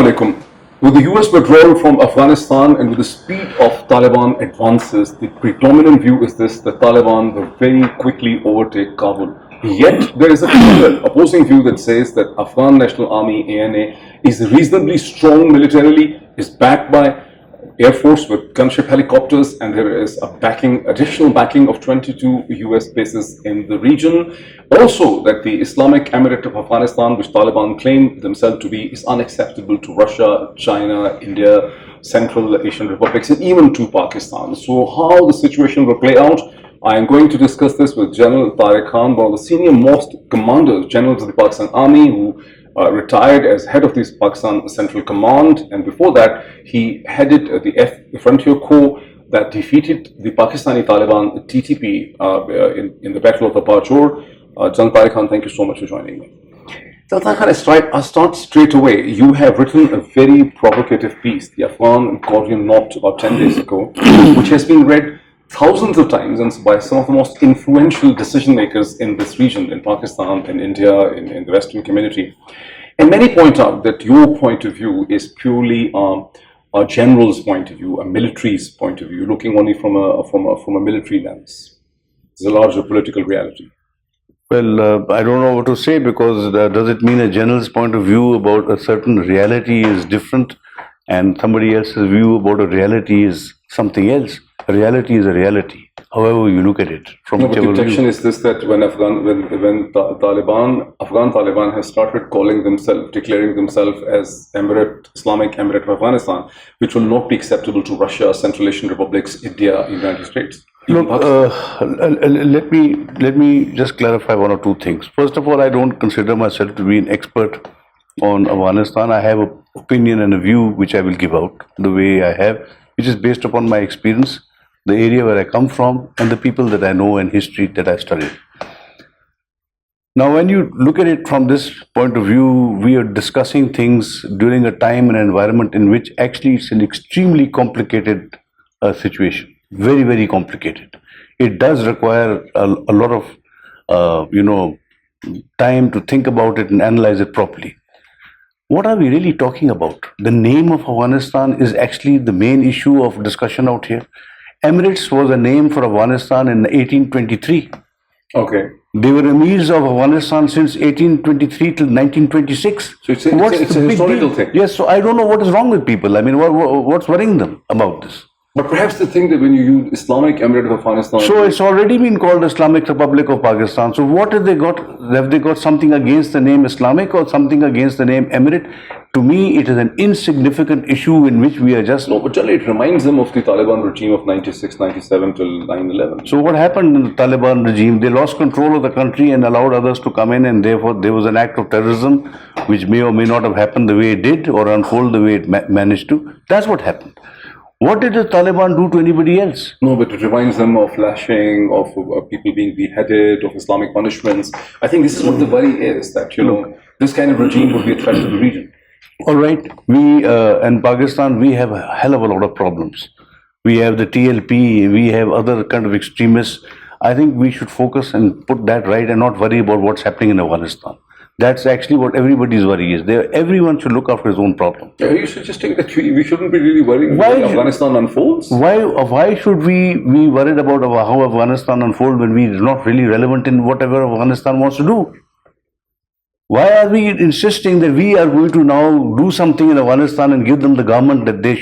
Assalamu alaikum. With the US withdrawal from Afghanistan and with the speed of Taliban advances, the predominant view is this: the Taliban will very quickly overtake Kabul. Yet there is a clear opposing view that says that Afghan National Army (ANA) is reasonably strong militarily, is backed by Air Force with gunship helicopters, and there is a additional backing of 22 US bases in the region. Also, that the Islamic Emirate of Afghanistan, which Taliban claim themselves to be, is unacceptable to Russia, China, India, Central Asian republics, and even to Pakistan. So how the situation will play out, I am going to discuss this with General Tariq Khan, one of the senior most commanders, generals of the Pakistan Army, who retired as head of the Pakistan Central Command, and before that he headed the Frontier Corps that defeated the Pakistani Taliban TTP in the Battle of the Parchor. General Tariq Khan, thank you so much for joining me. General Tariq Khan, I'll start straight away. You have written a very provocative piece, The Afghan Gordian Knot, about 10 days ago, which has been read thousands of times and by some of the most influential decision makers in this region, in Pakistan, in India, in the Western community. And many point out that your point of view is purely a general's point of view, a military's point of view, looking only from a military lens. It's a larger political reality. Well, I don't know what to say, because does it mean a general's point of view about a certain reality is different and somebody else's view about a reality is something else? A reality is a reality, however you look at it. From no, but the objection is this, that when Afghan Taliban has started declaring themselves as Islamic Emirate of Afghanistan, which will not be acceptable to Russia, Central Asian republics, India, United States. Look, let me just clarify one or two things. First of all, I don't consider myself to be an expert on Afghanistan. I have an opinion and a view which I will give out the way I have, which is based upon my experience, the area where I come from, and the people that I know and history that I studied. Now, when you look at it from this point of view, we are discussing things during a time and environment in which actually it's an extremely complicated situation, very, very complicated. It does require a lot of, time to think about it and analyze it properly. What are we really talking about? The name of Afghanistan is actually the main issue of discussion out here. Emirates was a name for Afghanistan in 1823. Okay. They were emirs of Afghanistan since 1823 till 1926. So it's a historical thing. Yes, so I don't know what is wrong with people. I mean, what's worrying them about this? But perhaps the thing that when you use Islamic Emirate of Afghanistan... So it's already been called Islamic Republic of Pakistan. So what have they got? Have they got something against the name Islamic or something against the name Emirate? To me, it is an insignificant issue in which we are just... No, but generally it reminds them of the Taliban regime of 96, 97 till 9/11. So what happened in the Taliban regime? They lost control of the country and allowed others to come in, and therefore there was an act of terrorism which may or may not have happened the way it did or unfold the way it managed to. That's what happened. What did the Taliban do to anybody else? No, but it reminds them of lashing, of people being beheaded, of Islamic punishments. I think this is what the worry is, that, this kind of regime would be a threat to the region. All right. We, in Pakistan, we have a hell of a lot of problems. We have the TLP, we have other kind of extremists. I think we should focus and put that right and not worry about what's happening in Afghanistan. That's actually what everybody's worry is. Everyone should look after his own problem. Are you suggesting that we shouldn't be really worrying about how Afghanistan unfolds? Why should we be worried about how Afghanistan unfolds when we are not really relevant in whatever Afghanistan wants to do? Why are we insisting that we are going to now do something in Afghanistan and give them the government that they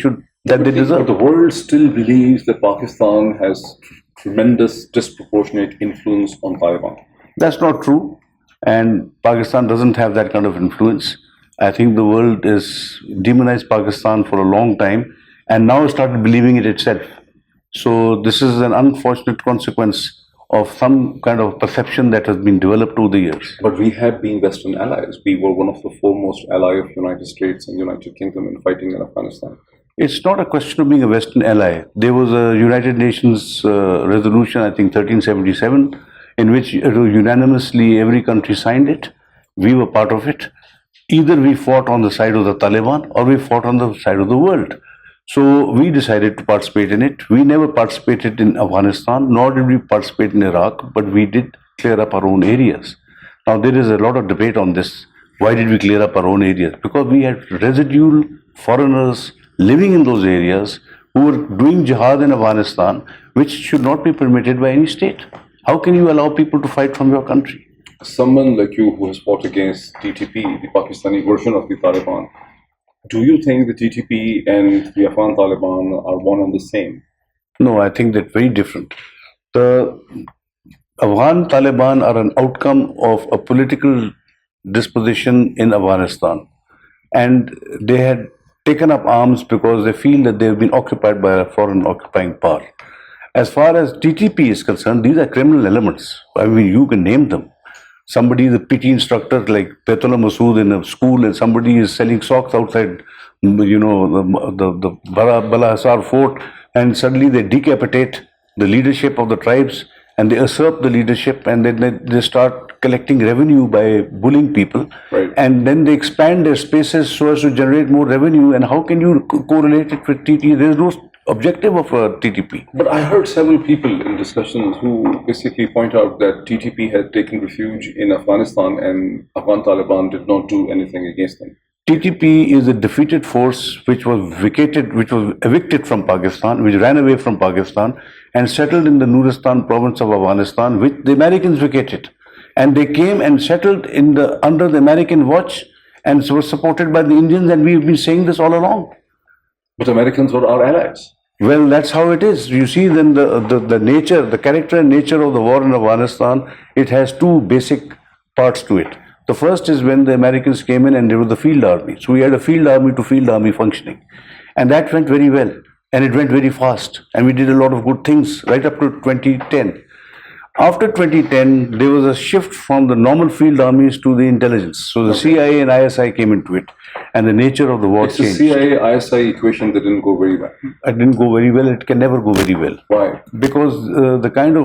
deserve? But the world still believes that Pakistan has tremendous disproportionate influence on Taliban. That's not true. And Pakistan doesn't have that kind of influence. I think the world has demonized Pakistan for a long time and now started believing it itself. So this is an unfortunate consequence of some kind of perception that has been developed over the years. But we have been Western allies. We were one of the foremost allies of United States and United Kingdom in fighting in Afghanistan. It's not a question of being a Western ally. There was a United Nations resolution, I think 1377, in which unanimously every country signed it. We were part of it. Either we fought on the side of the Taliban or we fought on the side of the world. So we decided to participate in it. We never participated in Afghanistan, nor did we participate in Iraq, but we did clear up our own areas. Now there is a lot of debate on this. Why did we clear up our own areas? Because we had residual foreigners living in those areas who were doing jihad in Afghanistan, which should not be permitted by any state. How can you allow people to fight from your country? Someone like you who has fought against TTP, the Pakistani version of the Taliban, do you think the TTP and the Afghan Taliban are one and the same? No, I think they're very different. The Afghan Taliban are an outcome of a political disposition in Afghanistan, and they had taken up arms because they feel that they have been occupied by a foreign occupying power. As far as TTP is concerned, these are criminal elements. I mean, you can name them. Somebody is a PT instructor like Petullah Masood in a school, and somebody is selling socks outside, the Bala Hasar fort, and suddenly they decapitate the leadership of the tribes and they usurp the leadership, and then they start collecting revenue by bullying people. Right. And then they expand their spaces so as to generate more revenue. And how can you correlate it with TTP? There is no objective of a TTP. But I heard several people in discussions who basically point out that TTP had taken refuge in Afghanistan and Afghan Taliban did not do anything against them. TTP is a defeated force which was evicted from Pakistan, which ran away from Pakistan and settled in the Nuristan province of Afghanistan, which the Americans vacated. And they came and settled under the American watch and were supported by the Indians, and we've been saying this all along. But Americans were our allies. Well, that's how it is. You see, then the character and nature of the war in Afghanistan, it has two basic parts to it. The first is when the Americans came in and there was the field army. So we had a field army to field army functioning. And that went very well. And it went very fast. And we did a lot of good things right up to 2010. After 2010, there was a shift from the normal field armies to the intelligence. So the CIA and ISI came into it. And the nature of the war changed. It's the CIA-ISI equation that didn't go very well. It didn't go very well. It can never go very well. Why? Because the kind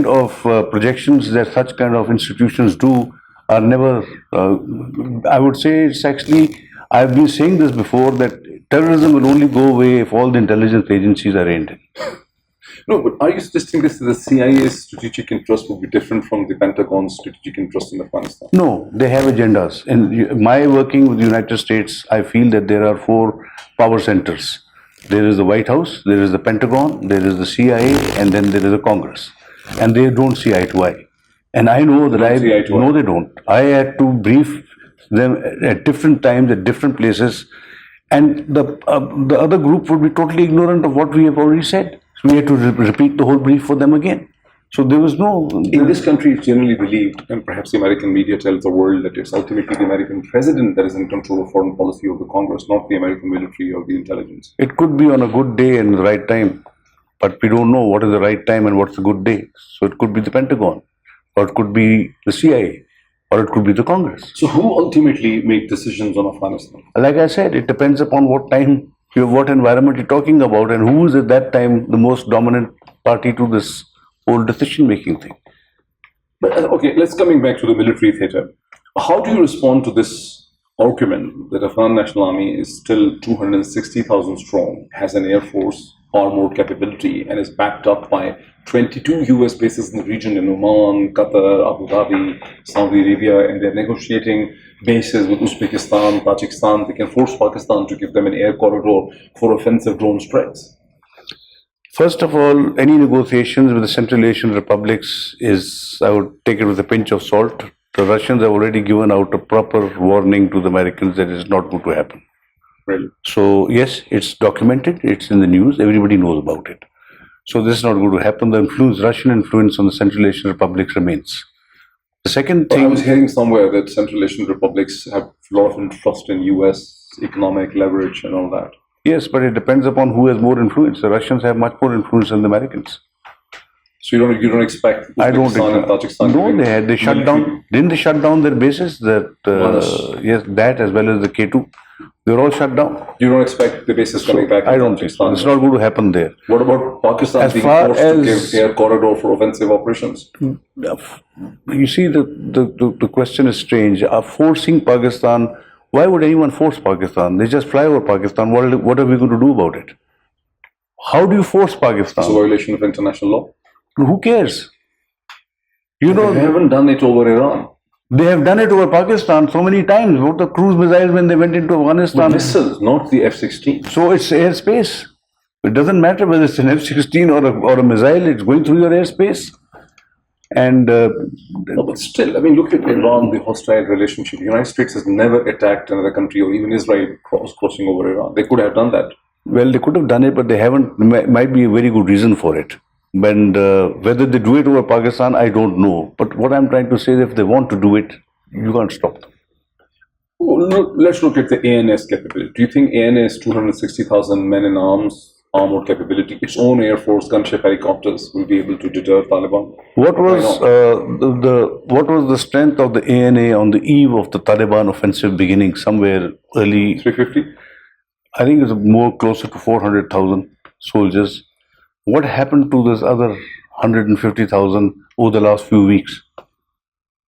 of projections that such kind of institutions do are never, I would say it's actually, I've been saying this before, that terrorism will only go away if all the intelligence agencies are reined in. No, but are you suggesting this that the CIA's strategic interest would be different from the Pentagon's strategic interest in Afghanistan? No, they have agendas. In my working with the United States, I feel that there are 4 power centers. There is the White House, there is the Pentagon, there is the CIA, and then there is the Congress. And they don't see eye to eye. And I know that no, they don't. I had to brief them at different times, at different places, and the other group would be totally ignorant of what we have already said. So we had to repeat the whole brief for them again. So there was no... In this country, it's generally believed, and perhaps the American media tells the world, that it's ultimately the American president that is in control of foreign policy of the Congress, not the American military or the intelligence. It could be on a good day and the right time, but we don't know what is the right time and what's the good day. So it could be the Pentagon, or it could be the CIA, or it could be the Congress. So who ultimately make decisions on Afghanistan? Like I said, it depends upon what time, what environment you're talking about, and who is at that time the most dominant party to this whole decision-making thing. But okay, let's coming back to the military theatre. How do you respond to this argument that Afghan National Army is still 260,000 strong, has an air force, far more capability, and is backed up by 22 US bases in the region in Oman, Qatar, Abu Dhabi, Saudi Arabia, and they're negotiating bases with Uzbekistan, Tajikistan. They can force Pakistan to give them an air corridor for offensive drone strikes. First of all, any negotiations with the Central Asian republics is, I would take it with a pinch of salt. The Russians have already given out a proper warning to the Americans that it is not going to happen. Really? So yes, it's documented, it's in the news, everybody knows about it. So this is not going to happen. The Russian influence on the Central Asian republics remains. The second thing... I was hearing somewhere that Central Asian republics have a lot of interest in US economic leverage and all that. Yes, but it depends upon who has more influence. The Russians have much more influence than the Americans. So you don't expect Uzbekistan and Tajikistan? No, they shut down. Didn't they shut down their bases? Yes, that as well as the K2. They're all shut down. You don't expect the bases coming back? I don't think so. It's not going to happen there. What about Pakistan being forced to give air corridor for offensive operations? You see, the question is strange. Forcing Pakistan, why would anyone force Pakistan? They just fly over Pakistan. What are we going to do about it? How do you force Pakistan? It's a violation of international law. Who cares? You know, they haven't done it over Iran. They have done it over Pakistan so many times. What the cruise missiles when they went into Afghanistan? Missiles, not the F-16. So it's airspace. It doesn't matter whether it's an F-16 or a missile. It's going through your airspace. And no, but still, I mean, look at Iran, the hostile relationship. The United States has never attacked another country, or even Israel crossing over Iran. They could have done that. Well, they could have done it, but they haven't. Might be a very good reason for it. And whether they do it over Pakistan, I don't know. But what I'm trying to say is, if they want to do it, you can't stop them. Well, let's look at the ANS capability. Do you think ANS 260,000 men in arms, armored capability, its own air force, gunship helicopters will be able to deter Taliban? What was what was the strength of the ANA on the eve of the Taliban offensive beginning? Somewhere early 350. I think it's more closer to 400,000 soldiers. What happened to this other 150,000 over the last few weeks,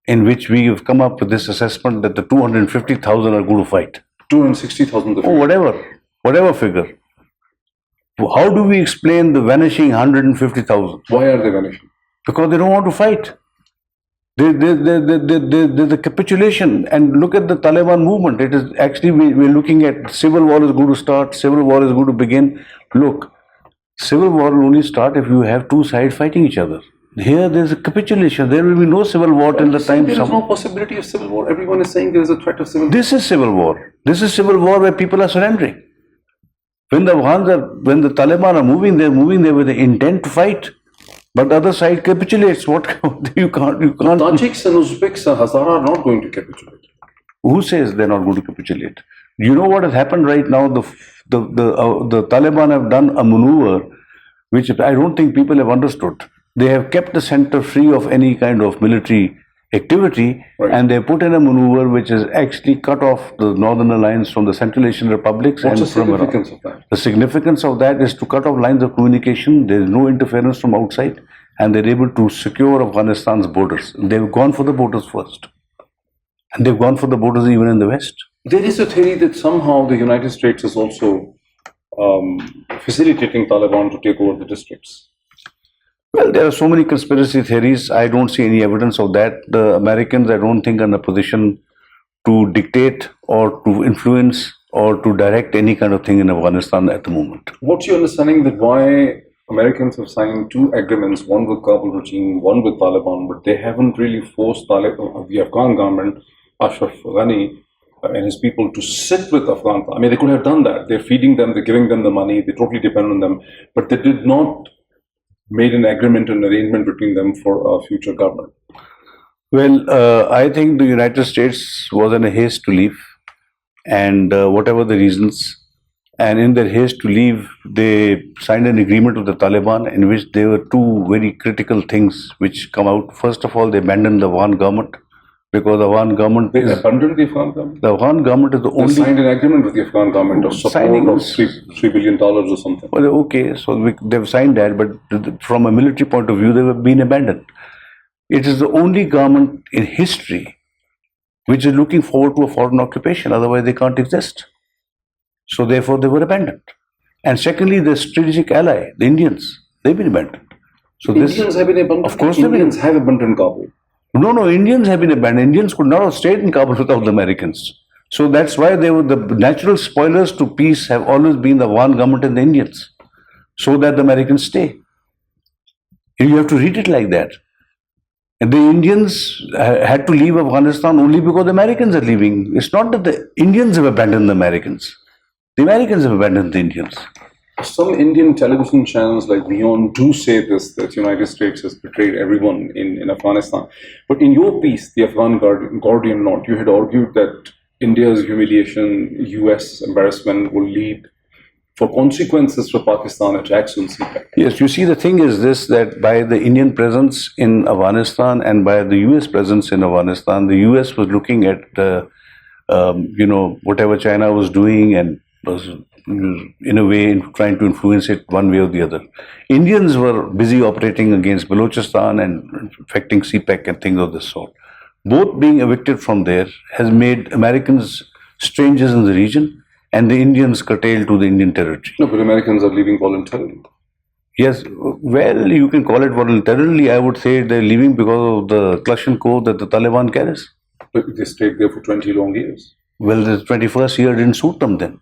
in which we have come up with this assessment that the 250,000 are going to fight? 260,000. Oh, whatever figure. How do we explain the vanishing 150,000? Why are they vanishing? Because they don't want to fight. There's a capitulation. And look at the Taliban movement. It is actually, we're looking at civil war is going to start, civil war is going to begin. Look, civil war will only start if you have two sides fighting each other. Here there's a capitulation. There will be no civil war till the time. There is no possibility of civil war. Everyone is saying there is a threat of civil war. This is civil war. This is civil war where people are surrendering. When the Taliban are moving, they're moving there with the intent to fight. But the other side capitulates. What you can't. Tajiks and Uzbeks and Hazara are not going to capitulate. Who says they're not going to capitulate? You know what has happened right now? The Taliban have done a maneuver which I don't think people have understood. They have kept the center free of any kind of military activity, right, and they put in a maneuver which has actually cut off the northern alliance from the Central Asian republics. What's and the significance of that? The significance of that is to cut off lines of communication. There is no interference from outside, and they're able to secure Afghanistan's borders. They've gone for the borders first, and they've gone for the borders even in the west. There is a theory that somehow the United States is also facilitating Taliban to take over the districts. Well, there are so many conspiracy theories. I don't see any evidence of that. The Americans, I don't think, are in a position to dictate or to influence or to direct any kind of thing in Afghanistan at the moment. What's your understanding that why Americans have signed two agreements, one with Kabul regime, one with Taliban, but they haven't really forced the Afghan government, Ashraf Ghani, and his people to sit with Afghan? I mean, they could have done that. They're feeding them, they're giving them the money, they totally depend on them, but they did not made an agreement, an arrangement between them for a future government. Well, I think the United States was in a haste to leave, and whatever the reasons, and in their haste to leave, they signed an agreement with the Taliban in which there were two very critical things which come out. First of all, they abandoned the Afghan government, because the Afghan government abandoned the Afghan government? The Afghan government is the only... They signed an agreement with the Afghan government of support of $3 billion or something. Well, okay, so they've signed that, but from a military point of view, they have been abandoned. It is the only government in history which is looking forward to a foreign occupation, otherwise they can't exist. So therefore they were abandoned. And secondly, the strategic ally, the Indians, they've been abandoned. So Indians have been abandoned? Of course, Indians have abandoned Kabul. No, Indians have been abandoned. Indians could not have stayed in Kabul without the Americans. So that's why they were the natural spoilers to peace have always been the Afghan government and the Indians, so that the Americans stay. And you have to read it like that. And the Indians had to leave Afghanistan only because the Americans are leaving. It's not that the Indians have abandoned the Americans. The Americans have abandoned the Indians. Some Indian television channels like Beyond do say this, that the United States has betrayed everyone in Afghanistan. But in your piece, The Afghan Guardian Note, you had argued that India's humiliation, US embarrassment will lead for consequences for Pakistan attacks on CPEC. Yes, you see, the thing is this, that by the Indian presence in Afghanistan and by the US presence in Afghanistan, the US was looking at, whatever China was doing and was in a way trying to influence it one way or the other. Indians were busy operating against Balochistan and affecting CPEC and things of this sort. Both being evicted from there has made Americans strangers in the region and the Indians curtailed to the Indian territory. No, but Americans are leaving voluntarily. Yes, well, you can call it voluntarily. I would say they're leaving because of the Klashan code that the Taliban carries. But they stayed there for 20 long years. Well, the 21st year didn't suit them then.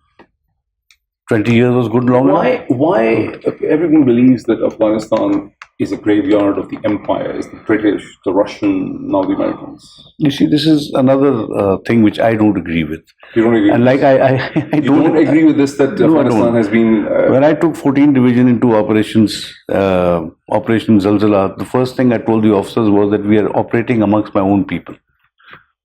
20 years was good long enough. Why everyone believes that Afghanistan is a graveyard of the empire, is the British, the Russian, now the Americans? You see, this is another thing which I don't agree with. You don't agree And with like this? I You don't agree with this, that No, I Afghanistan don't. has been... When I took 14 Division into Operation Zalzala, the first thing I told the officers was that we are operating amongst my own people.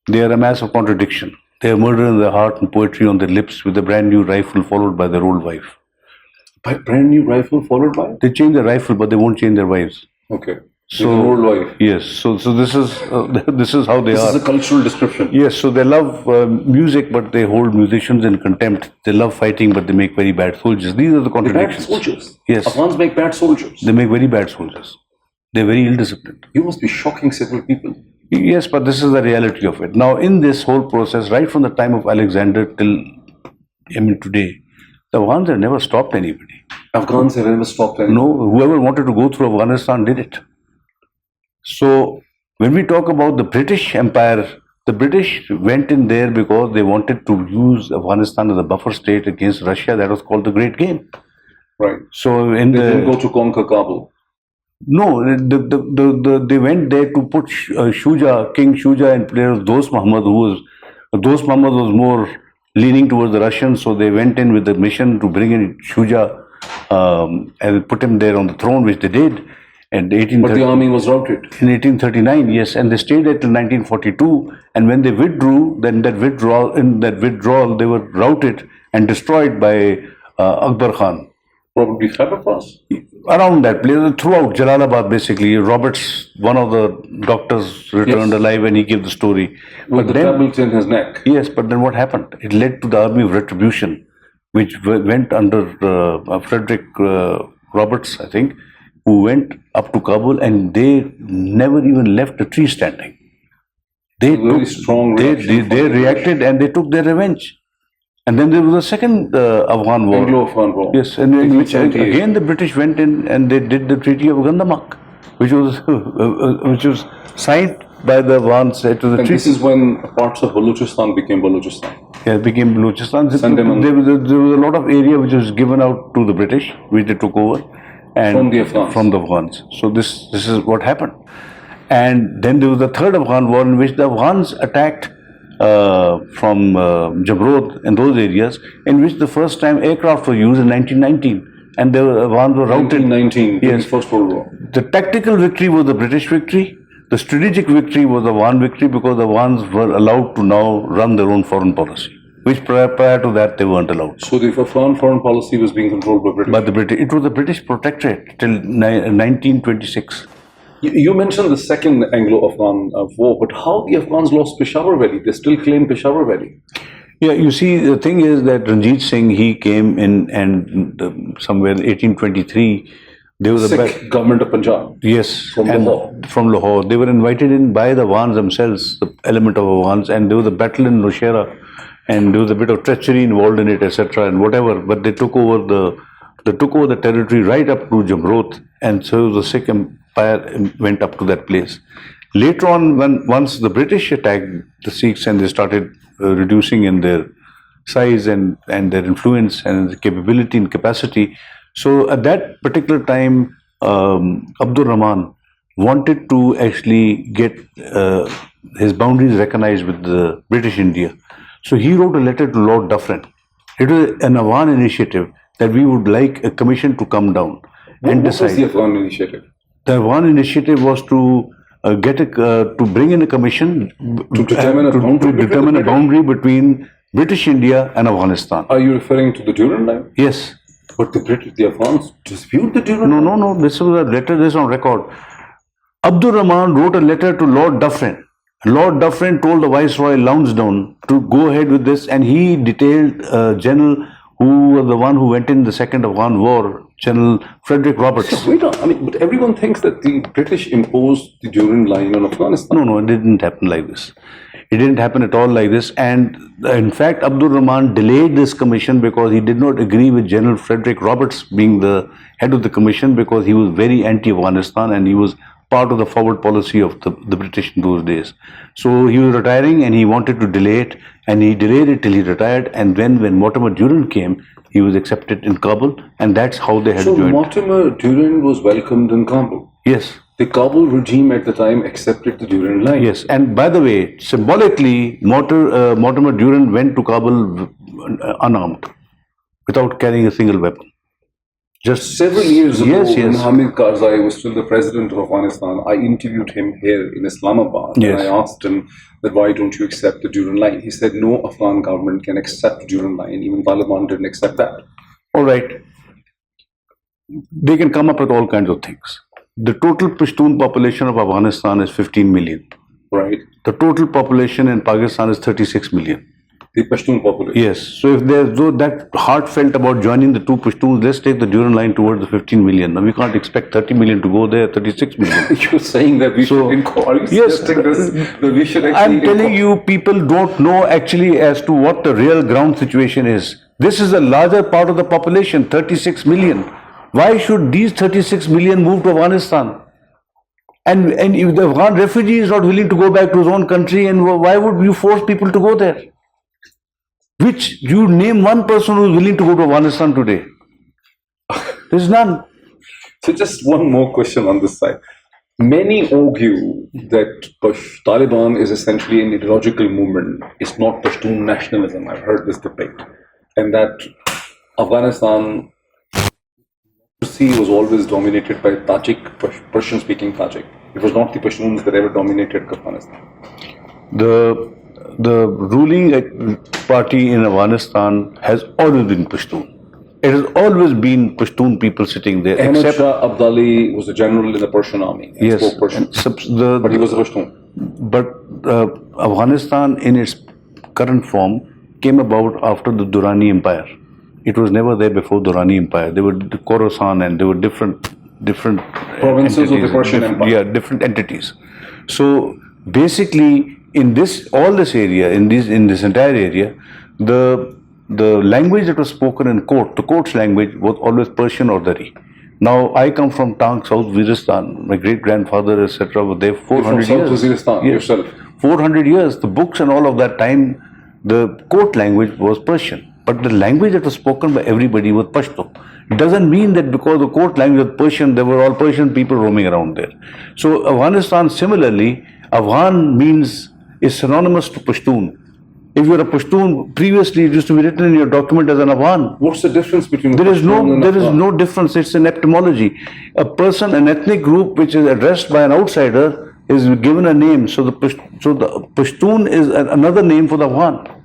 They are a mass of contradiction. They have murder in their heart and poetry on their lips with a brand new rifle followed by their old wife. By brand new rifle followed by? They change their rifle, but they won't change their wives. Okay. So With an old wife. Yes, so this is this is how they This are. is a cultural description. Yes, so they love music, but they hold musicians in contempt. They love fighting, but they make very bad soldiers. These are the They're bad contradictions. soldiers. Yes. Afghans make bad soldiers. They make very bad soldiers. They're very ill-disciplined. You must be shocking several people. Yes, but this is the reality of it. Now, in this whole process, right from the time of Alexander till today, the Afghans have never stopped anybody. Afghans have never stopped anyone. No, whoever wanted to go through Afghanistan did it. So, when we talk about the British Empire, the British went in there because they wanted to use Afghanistan as a buffer state against Russia. That was called the Great Game. Right. So, in They didn't the go to conquer Kabul. no, they went there to put Shuja, King Shuja, in place of Dost Muhammad, Dost Muhammad was more leaning towards the Russians, so they went in with the mission to bring in Shuja and put him there on the throne, which they did. And But the army was routed. in 1839, yes, and they stayed there till 1942. And when they withdrew, then in that withdrawal, they were routed and destroyed by Akbar Khan. Probably Khyber Pass. Around that place, throughout Jalalabad, basically. Roberts, one of the doctors, returned Yes. alive, and he gave the story. With the tablet in his neck. Yes, but then what happened? It led to the Army of Retribution, which went under Frederick Roberts, I think, who went up to Kabul, and they never even left a tree standing. They Very strong they reaction from the reacted, and they took their revenge. And then there was a second Afghan war. Anglo-Afghan war. Yes, and in which 1878. again the British went in and they did the Treaty of Gandamak, which was signed by the Afghans to the And treaty. this is when parts of Balochistan became Balochistan. Yeah, it became Balochistan. Sandaman. There was a lot of area which was given out to the British, which they took over, and From the Afghans. From the Afghans. So this is what happened. And then there was the third Afghan war, in which the Afghans attacked from Jamrod and those areas, in which the first time aircraft were used in 1919, and the Afghans were routed. 1919, Yes. First World War. The tactical victory was the British victory. The strategic victory was the Afghan victory, because the Afghans were allowed to now run their own foreign policy, which prior to that they weren't allowed. So the Afghan foreign policy was being controlled by British. But the British, it was the British protectorate till 1926. You mentioned the second Anglo-Afghan war, but how the Afghans lost Peshawar Valley? They still claim Peshawar Valley. Yeah, you see, the thing is that Ranjit Singh, he came in, and somewhere in 1823, there was Sikh government of Punjab. yes, From and Lahore. From Lahore, they were invited in by the Afghans themselves, the element of Afghans, and there was a battle in Nowshera, and there was a bit of treachery involved in it, etc., and whatever. But they took over the territory right up to Jamrod, and so the Sikh Empire went up to that place. Later on, once the British attacked the Sikhs and they started reducing in their size and their influence and capability and capacity, so at that particular time, Abdur Rahman wanted to actually get his boundaries recognized with the British India. So he wrote a letter to Lord Dufferin. It was an Afghan initiative that we would like a commission to come down and What was decide. the Afghan initiative? The Afghan initiative was to to bring in a commission To determine a boundary between determine the a boundary between British India and Afghanistan. Are you referring to the Durrand Line? Yes. But the Afghans dispute the Durrand Line? No. This was a letter. This is on record. Abdur Rahman wrote a letter to Lord Dufferin. Lord Dufferin told the Viceroy Lounsdown to go ahead with this, and he detailed General, who was the one who went in the Second Afghan War, General Frederick Roberts. Wait on. I mean, but everyone thinks that the British imposed the Durrand Line on Afghanistan. No, it didn't happen like this. It didn't happen at all like this. And in fact, Abdur Rahman delayed this commission because he did not agree with General Frederick Roberts being the head of the commission, because he was very anti-Afghanistan and he was part of the forward policy of the British in those days. So he was retiring and he wanted to delay it, and he delayed it till he retired. And when Mortimer Durrand came, he was accepted in Kabul, and that's how they had So joined. Mortimer Durrand was welcomed in Kabul. Yes. The Kabul regime at the time accepted the Durrand Line. Yes, and by the way, symbolically, Mortimer Durrand went to Kabul unarmed, without carrying a single weapon. Just Several years ago, Yes, when yes. Hamid Karzai was still the president of Afghanistan, I interviewed him here in Islamabad. Yes. And I asked him that why don't you accept the Durrand Line? He said no Afghan government can accept Durrand Line. Even Taliban didn't accept that. All right. They can come up with all kinds of things. The total Pashtun population of Afghanistan is 15 million. Right? The total population in Pakistan is 36 million. The Pashtun population. Yes. So if there's that heartfelt about joining the two Pashtuns, let's take the Durrand Line towards the 15 million. Now we can't expect 30 million to go there, 36 million. You're saying that we should are you yes, suggesting this, that we should actually I'm telling you, people don't know actually as to what the real ground situation is. This is a larger part of the population, 36 million. Why should these 36 million move to Afghanistan? And if the Afghan refugee is not willing to go back to his own country, and why would you force people to go there? Which, you name one person who is willing to go to Afghanistan today? There's none. So just one more question on this side. Many argue that Taliban is essentially an ideological movement. It's not Pashtun nationalism. I've heard this debate. And that Afghanistan was always dominated by Tajik, Persian-speaking Tajik. It was not the Pashtuns that ever dominated Afghanistan. The ruling party in Afghanistan has always been Pashtun. It has always been Pashtun people sitting there. Ahmed Shah Abdali was a general in the Persian army. And Yes, spoke Persian. But he was a Pashtun. But Afghanistan in its current form came about after the Durrani Empire. It was never there before Durrani Empire. There were the Khorasan and there were different Provinces of the entities, Persian Empire. Yeah, different entities. So basically, in this area, in this entire area, the language that was spoken in court, the court's language, was always Persian or Dari. Now I come from Tang, South Waziristan. My great grandfather, etc., were there 400 You're from years. South Waziristan yourself. 400 years. The books and all of that time, the court language was Persian. But the language that was spoken by everybody was Pashto. It doesn't mean that because the court language was Persian, there were all Persian people roaming around there. So Afghanistan, similarly, Afghan is synonymous to Pashtun. If you're a Pashtun, previously it used to be written in your document as an Afghan. What's the difference between There is Pashtun and no difference. It's an etymology. A person, an ethnic group which is addressed by an outsider is given a name. So the Pashtun is another name for the Afghan.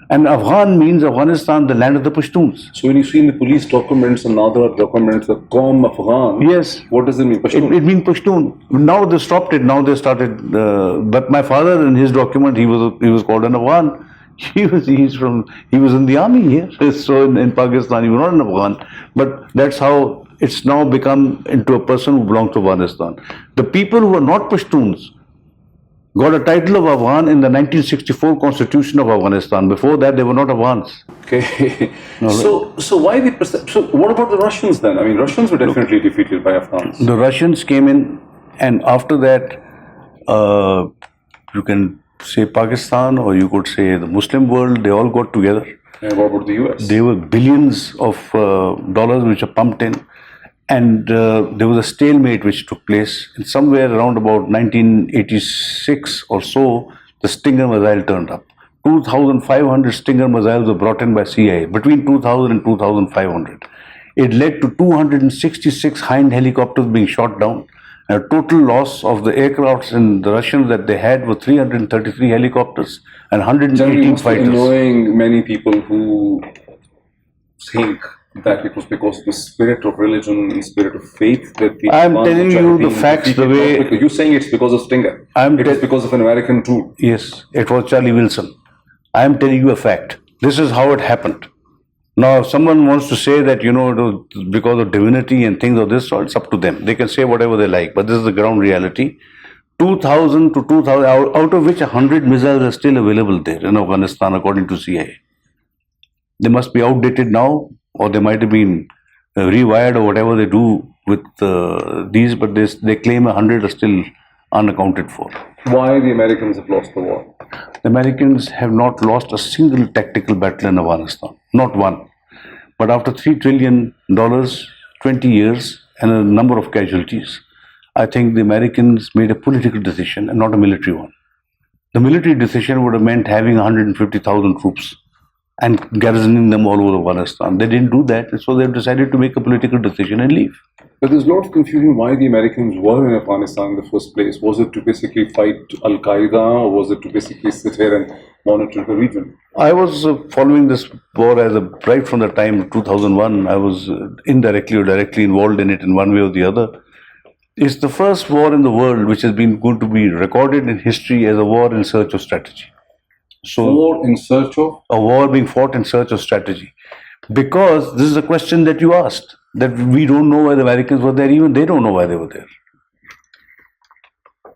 And Afghan means Afghanistan, the land of the Pashtuns. So when you see in the police documents and other documents, the Qawm Afghan, Yes. what does it mean? Pashtun? It means Pashtun. Now they stopped it. Now they started. But my father, in his document, he was called an Afghan. He was in the army here. So in Pakistan, he was not an Afghan. But that's how it's now become into a person who belongs to Afghanistan. The people who are not Pashtuns got a title of Afghan in the 1964 Constitution of Afghanistan. Before that, they were not Afghans. Okay. So why the so what about the Russians then? I mean, Russians were definitely defeated by Afghans. The Russians came in, and after that, you can say Pakistan, or you could say the Muslim world, they all got together. And what about the US? There were billions of dollars which are pumped in, and there was a stalemate which took place. And somewhere around about 1986 or so, the Stinger missile turned up. 2,500 Stinger missiles were brought in by CIA, between 2,000 and 2,500. It led to 266 Hind helicopters being shot down. A total loss of the aircrafts and the Russians that they had were 333 helicopters and 118 fighters. Annoying many people who think that it was because of the spirit of religion and spirit of faith that the I'm telling you the facts the way. You're saying it's because of Stinger. It was because of an American tool. Yes, it was Charlie Wilson. I'm telling you a fact. This is how it happened. Now, if someone wants to say that, it was because of divinity and things of this sort, it's up to them. They can say whatever they like, but this is the ground reality. 2,000 to 2,000, out of which 100 missiles are still available there in Afghanistan, according to CIA. They must be outdated now, or they might have been rewired or whatever they do with these, but they claim 100 are still unaccounted for. Why the Americans have lost the war? The Americans have not lost a single tactical battle in Afghanistan, not one. But after $3 trillion, 20 years, and a number of casualties, I think the Americans made a political decision and not a military one. The military decision would have meant having 150,000 troops and garrisoning them all over Afghanistan. They didn't do that, so they've decided to make a political decision and leave. But there's a lot of confusion why the Americans were in Afghanistan in the first place. Was it to basically fight Al-Qaeda, or was it to basically sit here and monitor the region? I was following this war right from the time of 2001. I was indirectly or directly involved in it in one way or the other. It's the first war in the world which has been going to be recorded in history as a war in search of strategy. So, war in search of? A war being fought in search of strategy. Because this is a question that you asked, that we don't know why the Americans were there, even they don't know why they were there.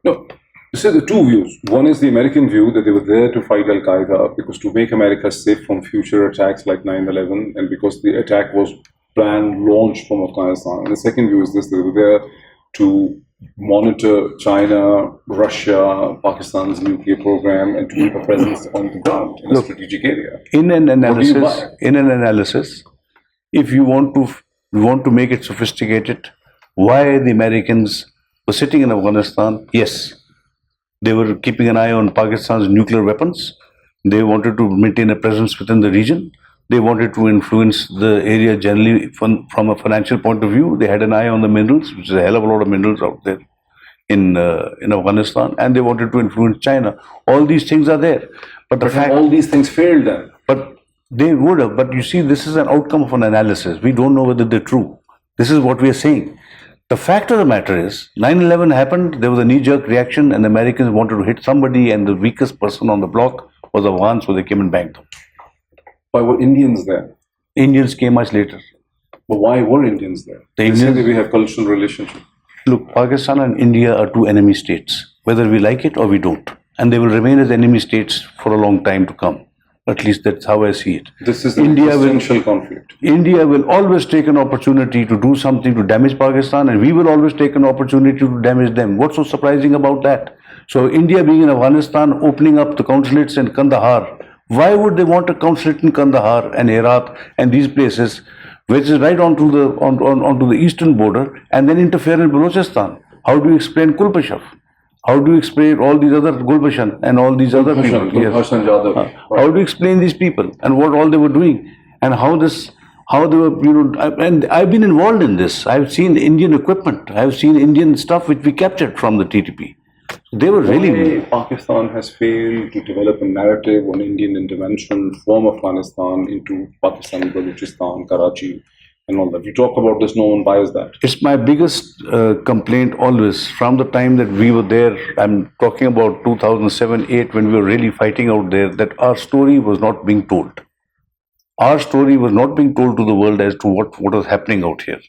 No, this is the two views. One is the American view that they were there to fight Al-Qaeda because to make America safe from future attacks like 9/11, and because the attack was planned, launched from Afghanistan. And the second view is this, they were there to monitor China, Russia, Pakistan's nuclear program, and to keep a presence on the ground in a strategic area. In an analysis, if you want to make it sophisticated, why the Americans were sitting in Afghanistan? Yes, they were keeping an eye on Pakistan's nuclear weapons. They wanted to maintain a presence within the region. They wanted to influence the area generally from a financial point of view. They had an eye on the minerals, which is a hell of a lot of minerals out there in Afghanistan, and they wanted to influence China. All these things are there. But all these things failed then. But they would have. But you see, this is an outcome of an analysis. We don't know whether they're true. This is what we are saying. The fact of the matter is, 9/11 happened, there was a knee-jerk reaction, and the Americans wanted to hit somebody, and the weakest person on the block was Afghan, so they came and banged them. Why were Indians there? Indians came much later. But why were Indians there? They say that we have cultural relationship. Look, Pakistan and India are two enemy states, whether we like it or we don't. And they will remain as enemy states for a long time to come. At least that's how I see it. This is an existential conflict. India will always take an opportunity to do something to damage Pakistan, and we will always take an opportunity to damage them. What's so surprising about that? So India being in Afghanistan, opening up the consulates in Kandahar, why would they want a consulate in Kandahar and Herat and these places, which is right onto the eastern border, and then interfere in Balochistan? How do you explain Kulbashaf? How do you explain all these other Gulbashan and all these other people? Yes. How do you explain these people and what all they were doing, and how they were, and I've been involved in this. I've seen Indian equipment. I've seen Indian stuff which we captured from the TTP. They were really. Pakistan has failed to develop a narrative on Indian intervention from Afghanistan into Pakistan, Balochistan, Karachi, and all that. We talk about this, no one buys that. It's my biggest complaint always from the time that we were there. I'm talking about 2007-8 when we were really fighting out there, that our story was not being told. Our story was not being told to the world as to what was happening out here.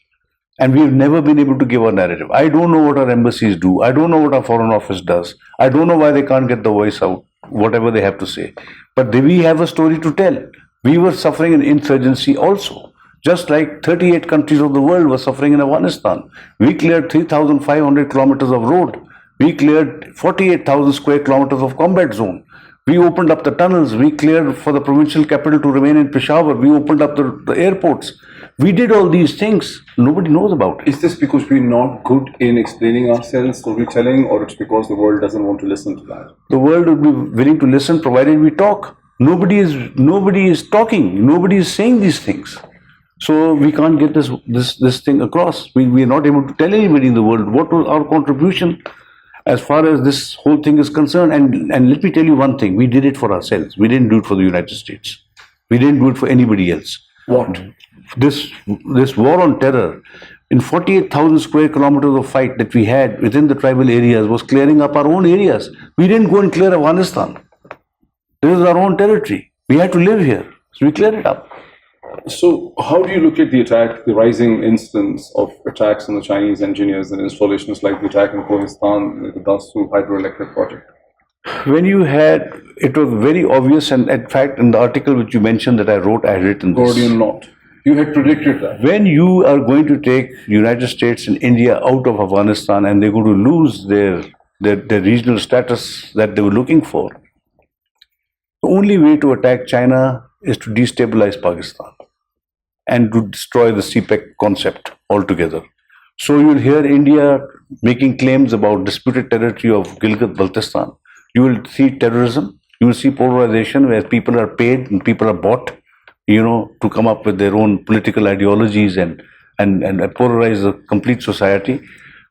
And we've never been able to give our narrative. I don't know what our embassies do. I don't know what our foreign office does. I don't know why they can't get the voice out, whatever they have to say. But we have a story to tell. We were suffering an insurgency also. Just like 38 countries of the world were suffering in Afghanistan. We cleared 3,500 kilometers of road. We cleared 48,000 square kilometers of combat zone. We opened up the tunnels. We cleared for the provincial capital to remain in Peshawar. We opened up the airports. We did all these things. Nobody knows about it. Is this because we're not good in explaining ourselves, storytelling, or it's because the world doesn't want to listen to that? The world would be willing to listen provided we talk. Nobody is talking. Nobody is saying these things. So we can't get this thing across. We are not able to tell anybody in the world what was our contribution as far as this whole thing is concerned. And let me tell you one thing. We did it for ourselves. We didn't do it for the United States. We didn't do it for anybody else. What? This war on terror, in 48,000 square kilometers of fight that we had within the tribal areas, was clearing up our own areas. We didn't go and clear Afghanistan. This is our own territory. We had to live here. So we cleared it up. So how do you look at the attack, the rising instance of attacks on the Chinese engineers and installations like the attack in Kohistan, the Dasu hydroelectric project? When you had, it was very obvious, and in fact, in the article which you mentioned that I wrote, I had written this. Gordian knot. You had predicted that. When you are going to take United States and India out of Afghanistan and they're going to lose their regional status that they were looking for, the only way to attack China is to destabilize Pakistan and to destroy the CPEC concept altogether. So you'll hear India making claims about disputed territory of Gilgit-Baltistan. You will see terrorism. You will see polarization where people are paid and people are bought, to come up with their own political ideologies and polarize the complete society.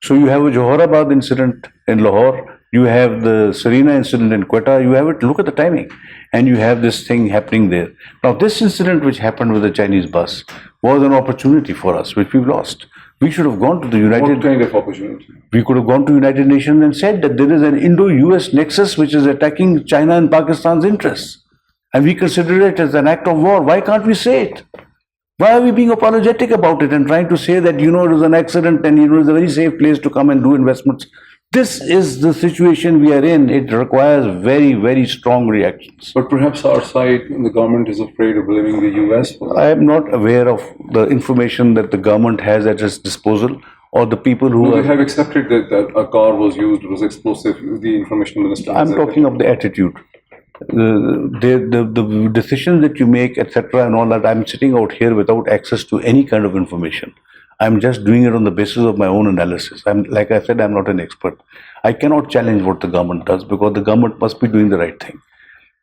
So you have a Johorabad incident in Lahore. You have the Serena incident in Quetta. You have it. Look at the timing, and you have this thing happening there. Now, this incident which happened with the Chinese bus was an opportunity for us, which we've lost. We should have gone to the United. What kind of opportunity? We could have gone to United Nations and said that there is an Indo-US nexus which is attacking China and Pakistan's interests, and we consider it as an act of war. Why can't we say it? Why are we being apologetic about it and trying to say that, it was an accident and, it's a very safe place to come and do investments? This is the situation we are in. It requires very, very strong reactions. But perhaps our side, the government is afraid of blaming the US for that. I am not aware of the information that the government has at its disposal or the people who They have accepted that a car was used, it was explosive, the information minister. I'm talking of the attitude. The decisions that you make, etc., and all that, I'm sitting out here without access to any kind of information. I'm just doing it on the basis of my own analysis. Like I said, I'm not an expert. I cannot challenge what the government does because the government must be doing the right thing.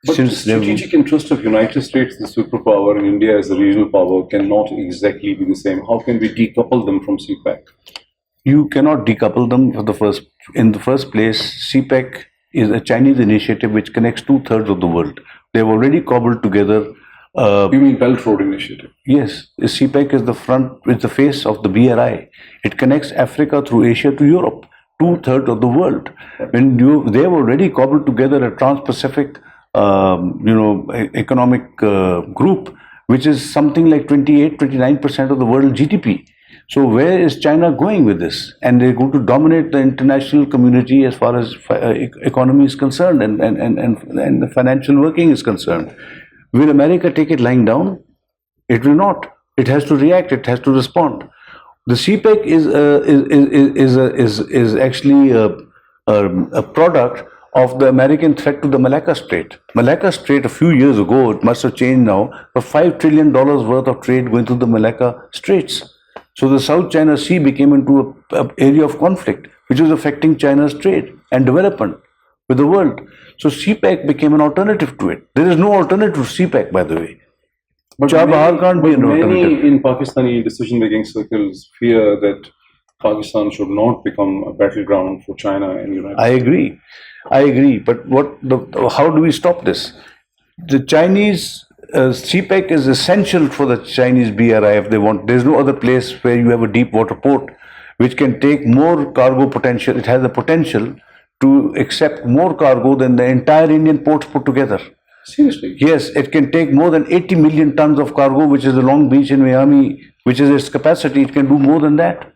But the strategic interest of United States, the superpower, and India as a regional power cannot exactly be the same. How can we decouple them from CPEC? You cannot decouple them in the first place. CPEC is a Chinese initiative which connects 2/3 of the world. They've already cobbled together. You mean Belt Road Initiative? Yes, CPEC is the face of the BRI. It connects Africa through Asia to Europe, 2/3 of the world. They've already cobbled together a Trans-Pacific, economic group, which is something like 28-29% of the world GDP. So where is China going with this? And they're going to dominate the international community as far as economy is concerned and the financial working is concerned. Will America take it lying down? It will not. It has to react. It has to respond. The CPEC is actually a product of the American threat to the Malacca Strait. Malacca Strait, a few years ago, it must have changed now, for $5 trillion worth of trade going through the Malacca Straits. So the South China Sea became into an area of conflict, which was affecting China's trade and development with the world. So CPEC became an alternative to it. There is no alternative to CPEC, by the way. But many in Pakistani decision-making circles fear that Pakistan should not become a battleground for China and United States. I agree. But how do we stop this? The Chinese CPEC is essential for the Chinese BRI if they want. There's no other place where you have a deep water port which can take more cargo potential. It has the potential to accept more cargo than the entire Indian ports put together. Seriously? Yes, it can take more than 80 million tons of cargo, which is the Long Beach in Miami, which is its capacity. It can do more than that.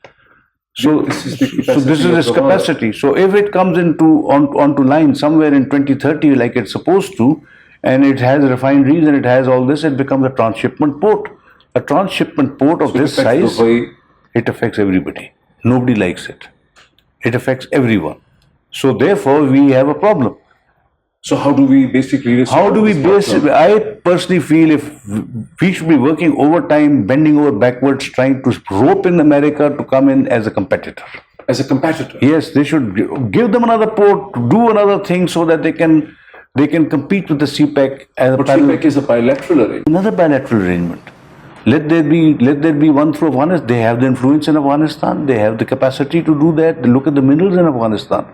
So this is its capacity. So if it comes onto line somewhere in 2030 like it's supposed to, and it has refineries and it has all this, it becomes a transshipment port. A transshipment port of this size, it affects everybody. Nobody likes it. It affects everyone. So therefore, we have a problem. So how do we basically... I personally feel if we should be working overtime, bending over backwards, trying to rope in America to come in as a competitor. As a competitor? Yes, they should give them another port, do another thing so that they can compete with the CPEC. But CPEC is a bilateral arrangement. Another bilateral arrangement. Let there be one through Afghanistan. They have the influence in Afghanistan. They have the capacity to do that. They look at the minerals in Afghanistan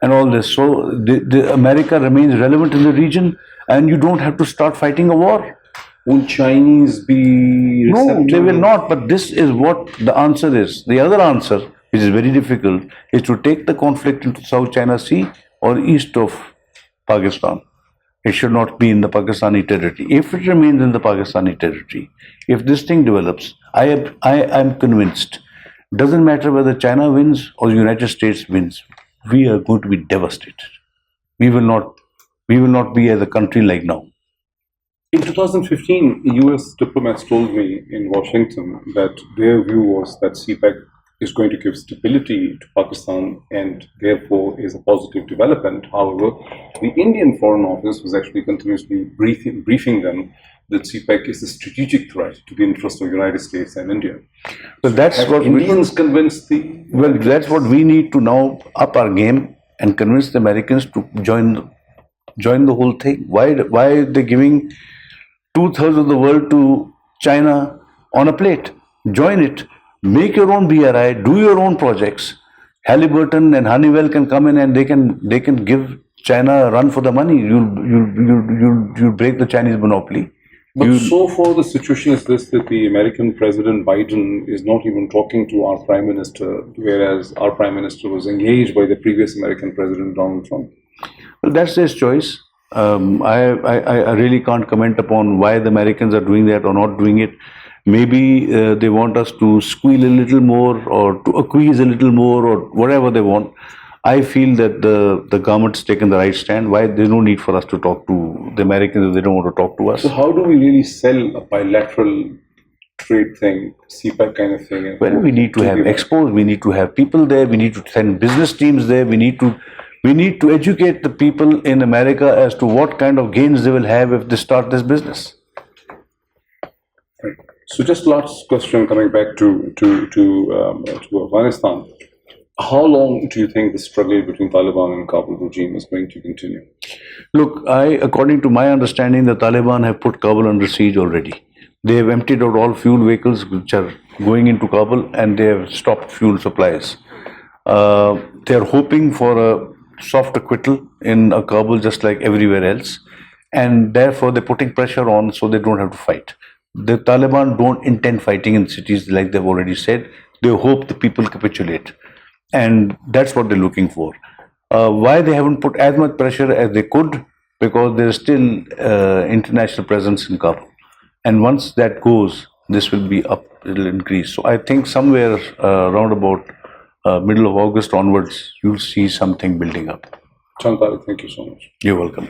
and all this. So the America remains relevant in the region, and you don't have to start fighting a war. Will Chinese be receptive? No, they will not. But this is what the answer is. The other answer, which is very difficult, is to take the conflict into South China Sea or east of Pakistan. It should not be in the Pakistani territory. If it remains in the Pakistani territory, if this thing develops, I am convinced, doesn't matter whether China wins or the United States wins, we are going to be devastated. We will not be as a country like now. In 2015, US diplomats told me in Washington that their view was that CPEC is going to give stability to Pakistan and therefore is a positive development. However, the Indian Foreign Office was actually continuously briefing them that CPEC is a strategic threat to the interests of the United States and India. So that's Have what Indians convinced the... Well, that's what we need to now up our game and convince the Americans to join the whole thing. Why are they giving 2/3 of the world to China on a plate? Join it. Make your own BRI. Do your own projects. Halliburton and Honeywell can come in and they can give China a run for the money. You'll break the Chinese monopoly. But so far the situation is this, that the American President Biden is not even talking to our Prime Minister, whereas our Prime Minister was engaged by the previous American President Donald Trump. Well, that's their choice. I really can't comment upon why the Americans are doing that or not doing it. Maybe they want us to squeal a little more or to acquiesce a little more or whatever they want. I feel that the government's taken the right stand. Why? There's no need for us to talk to the Americans if they don't want to talk to us. So how do we really sell a bilateral trade thing, CPEC kind of thing? Well, we need to have expos, we need to have people there, we need to send business teams there, we need to educate the people in America as to what kind of gains they will have if they start this business. Right. So just last question, coming back to Afghanistan. How long do you think the struggle between Taliban and Kabul regime is going to continue? Look, according to my understanding, the Taliban have put Kabul under siege already. They have emptied out all fuel vehicles which are going into Kabul and they have stopped fuel supplies. They are hoping for a soft acquittal in Kabul just like everywhere else. And therefore they're putting pressure on so they don't have to fight. The Taliban don't intend fighting in cities like they've already said. They hope the people capitulate. And that's what they're looking for. Why they haven't put as much pressure as they could? Because there's still international presence in Kabul. And once that goes, this will be up, it'll increase. So I think somewhere around about middle of August onwards, you'll see something building up. Tariq, thank you so much. You're welcome.